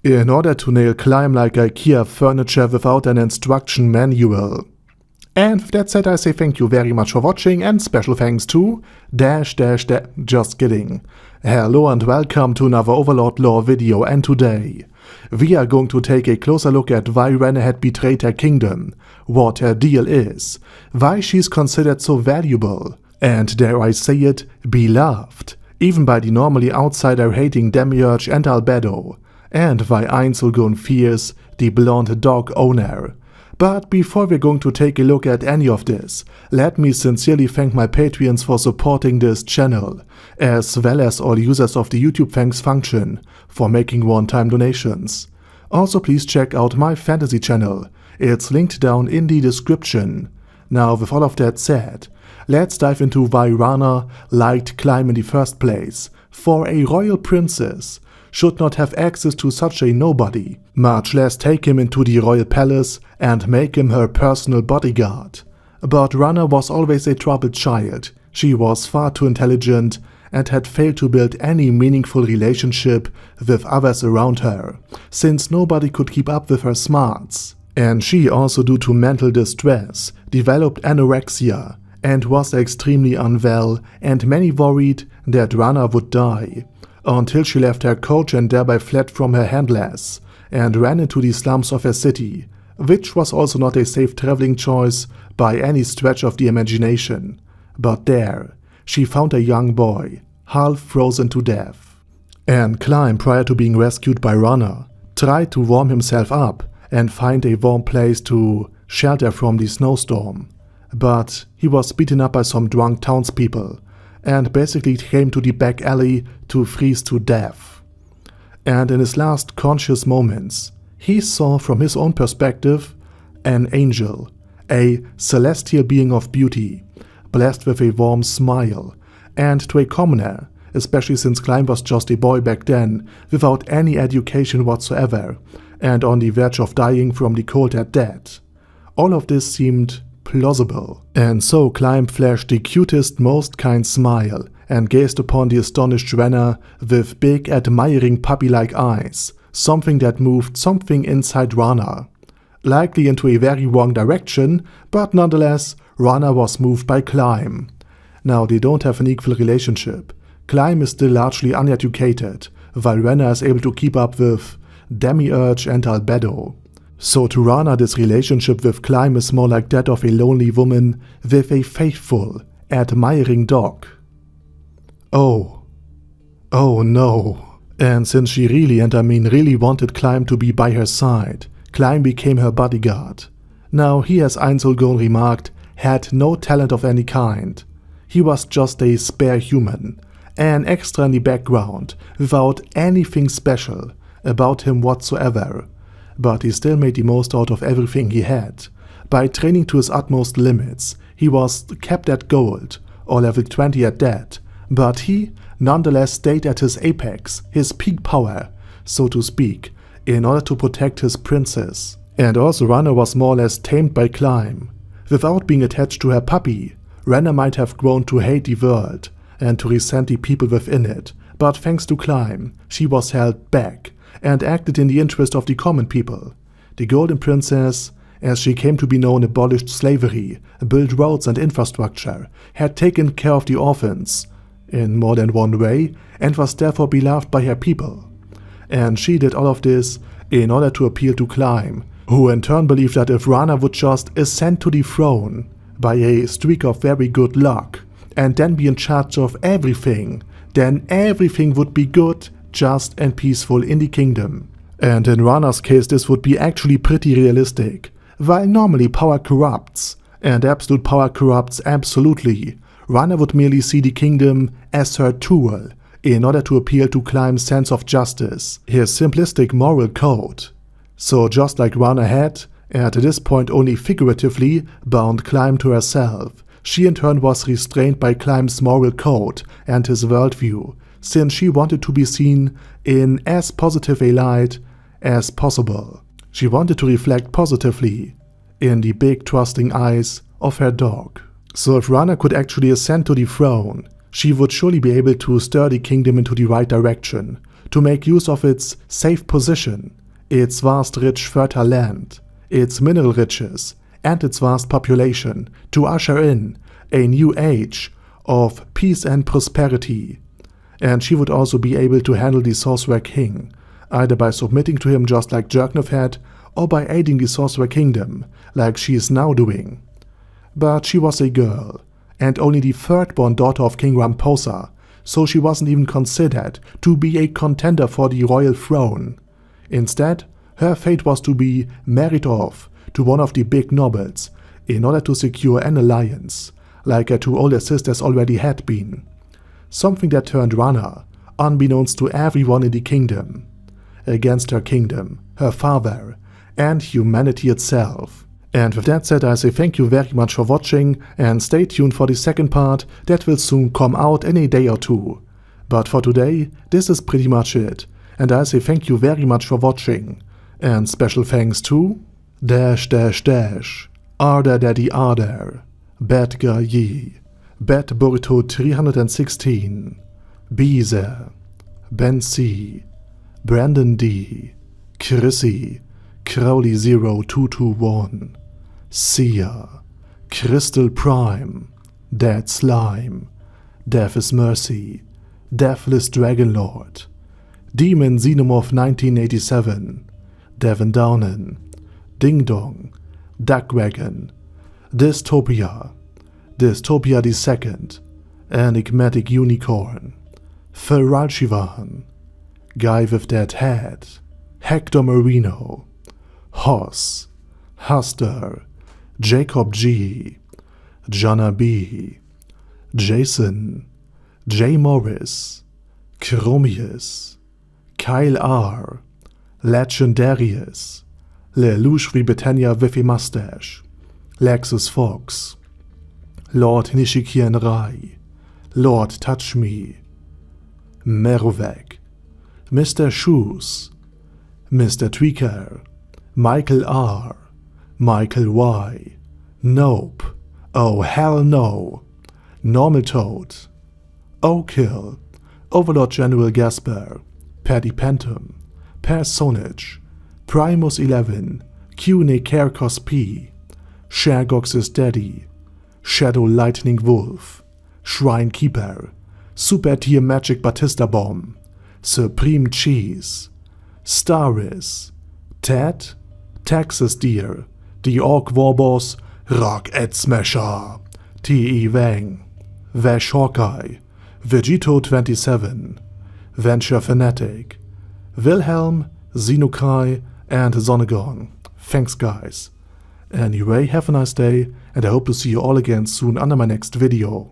in order to nail climb like IKEA furniture without an instruction manual. And with that said, I say thank you very much for watching, and special thanks to just kidding. Hello and welcome to another Overlord lore video, and today we are going to take a closer look at why Renner had betrayed her kingdom, what her deal is, why she's considered so valuable, and dare I say it, beloved, even by the normally outsider-hating Demiurge and Albedo, and why Ainz Ooal fears the blonde dog owner. But before we're going to take a look at any of this, let me sincerely thank my Patreons for supporting this channel, as well as all users of the YouTube thanks function for making one-time donations. Also please check out my fantasy channel, it's linked down in the description. Now with all of that said, let's dive into why Renner liked climb in the first place. For a royal princess should not have access to such a nobody, much less take him into the royal palace and make him her personal bodyguard. But Renner was always a troubled child. She was far too intelligent and had failed to build any meaningful relationship with others around her, since nobody could keep up with her smarts. And she also, due to mental distress, developed anorexia and was extremely unwell, and many worried that Renner would die, until she left her coach and thereby fled from her handlers and ran into the slums of her city, which was also not a safe traveling choice by any stretch of the imagination. But there, she found a young boy, half frozen to death. And Climb, prior to being rescued by Renner, tried to warm himself up and find a warm place to shelter from the snowstorm. But he was beaten up by some drunk townspeople, and basically came to the back alley to freeze to death. And in his last conscious moments, he saw from his own perspective an angel, a celestial being of beauty, blessed with a warm smile, and to a commoner, especially since Climb was just a boy back then, without any education whatsoever, and on the verge of dying from the cold at death. All of this seemed plausible. And so Climb flashed the cutest, most kind smile and gazed upon the astonished Renner with big, admiring puppy-like eyes, something that moved something inside Renner. Likely into a very wrong direction, but nonetheless, Renner was moved by Climb. Now they don't have an equal relationship. Climb is still largely uneducated, while Renner is able to keep up with Demiurge and Albedo. So to Renner, this relationship with Climb is more like that of a lonely woman with a faithful, admiring dog. Oh no. And since she really, and I mean really, wanted Climb to be by her side, Climb became her bodyguard. Now he, as Ainz Ooal remarked, had no talent of any kind. He was just a spare human, an extra in the background, without anything special about him whatsoever. But he still made the most out of everything he had. By training to his utmost limits, he was kept at gold, or level 20 at that, but he nonetheless stayed at his apex, his peak power, so to speak, in order to protect his princess. And also Renner was more or less tamed by Climb. Without being attached to her puppy, Renner might have grown to hate the world and to resent the people within it, but thanks to Climb, she was held back and acted in the interest of the common people. The Golden Princess, as she came to be known, abolished slavery, built roads and infrastructure, had taken care of the orphans, in more than one way, and was therefore beloved by her people. And she did all of this in order to appeal to Climb, who in turn believed that if Renner would just ascend to the throne by a streak of very good luck, and then be in charge of everything, then everything would be good, just and peaceful in the kingdom. And in Renner's case this would be actually pretty realistic. While normally power corrupts, and absolute power corrupts absolutely, Renner would merely see the kingdom as her tool in order to appeal to Climb's sense of justice, his simplistic moral code. So just like Renner had, at this point only figuratively, bound Climb to herself, she in turn was restrained by Climb's moral code and his worldview, since she wanted to be seen in as positive a light as possible. She wanted to reflect positively in the big trusting eyes of her dog. So if Renner could actually ascend to the throne, she would surely be able to steer the kingdom into the right direction, to make use of its safe position, its vast rich fertile land, its mineral riches, and its vast population to usher in a new age of peace and prosperity. And she would also be able to handle the Sorcerer King, either by submitting to him just like Jerknov had, or by aiding the Sorcerer Kingdom, like she is now doing. But she was a girl, and only the third-born daughter of King Ramposa, so she wasn't even considered to be a contender for the royal throne. Instead, her fate was to be married off to one of the big nobles in order to secure an alliance, like her two older sisters already had been. Something that turned Renner, unbeknownst to everyone in the kingdom, against her kingdom, her father, and humanity itself. And with that said, I say thank you very much for watching, and stay tuned for the second part that will soon come out in a day or two. But for today, this is pretty much it, and I say thank you very much for watching, and special thanks to Arder Daddy Arder, Bad Guy Ye, Bad Burrito 316, Beezer, Ben C, Brandon D, Chrissy, Crowley 0221, Sia, Crystal Prime, Dead Slime, Death is Mercy, Deathless Dragonlord, Demon Xenomorph 1987, Devin Downen, Ding Dong, Duckwagon, Dystopia, Dystopia II, Enigmatic Unicorn, Feral Shivan, Guy with Dead Head, Hector Marino, Hoss, Huster, Jacob G, Jana B, Jason, J. Morris, Chromius, Kyle R, Legendarius, Lelouch Britannia with a Mustache, Lexus Fox, Lord Nishikian Rai, Lord Touch Me, Merovec, Mr. Shoes, Mr. Tweaker, Michael R, Michael Y, Nope, Oh Hell No, Normal Toad, O'Kill, Overlord General Gasper, Paddy Pantum, Personage, Primus 11, Cune Kerkos P, Shergox's Daddy, Shadow Lightning Wolf, Shrine Keeper, Super Tier Magic Batista Bomb, Supreme Cheese, Staris, Ted, Texas Deer, The Orc Warboss, Rock Ed Smasher, T.E. Wang, Vash Hawkeye, Vegito 27, Venture Fanatic, Wilhelm, Xenokai, and Zonagon. Thanks guys. Anyway, have a nice day, and I hope to see you all again soon under my next video.